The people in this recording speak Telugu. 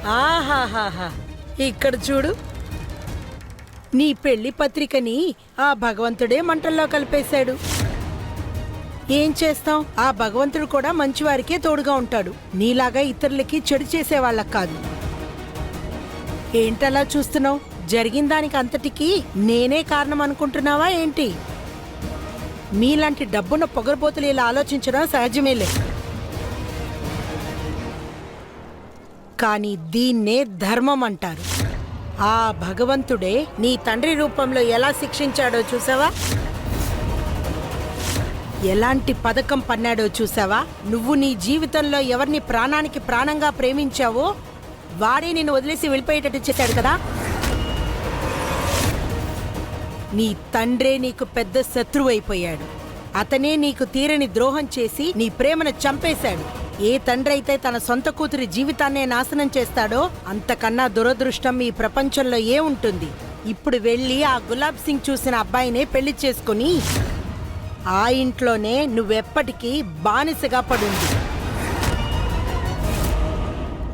ఆహాహాహా, ఇక్కడ చూడు. నీ పెళ్లి పత్రికని ఆ భగవంతుడే మంటల్లో కలిపేశాడు. ఏం చేస్తాం, ఆ భగవంతుడు కూడా మంచివారికే తోడుగా ఉంటాడు. నీలాగా ఇతరులకి చెడు చేసేవాళ్ళకి కాదు. ఏంటలా చూస్తున్నావు? జరిగిన దానికి అంతటికీ నేనే కారణం అనుకుంటున్నావా ఏంటి? మీలాంటి డబ్బున్న పొగరబోతులు ఇలా ఆలోచించడం సహజమేలే. కానీ దీన్నే ధర్మం అంటారు. ఆ భగవంతుడే నీ తండ్రి రూపంలో ఎలా శిక్షించాడో చూసావా? ఎలాంటి పథకం పన్నాడో చూసావా? నువ్వు నీ జీవితంలో ఎవరిని ప్రాణానికి ప్రాణంగా ప్రేమించావో వాడే నిన్ను వదిలేసి వెళ్ళిపోయేటట్టు చేశాడు కదా. నీ తండ్రే నీకు పెద్ద శత్రువు అయిపోయాడు. అతనే నీకు తీరని ద్రోహం చేసి నీ ప్రేమను చంపేశాడు. ఏ తండ్రి అయితే తన సొంత కూతురి జీవితాన్నే నాశనం చేస్తాడో అంతకన్నా దురదృష్టం ఈ ప్రపంచంలో ఏముంటుంది? ఇప్పుడు వెళ్ళి ఆ గులాబ్ సింగ్ చూసిన అబ్బాయినే పెళ్లి చేసుకుని ఆ ఇంట్లోనే నువ్వెప్పటికీ బానిసగా పడుంది.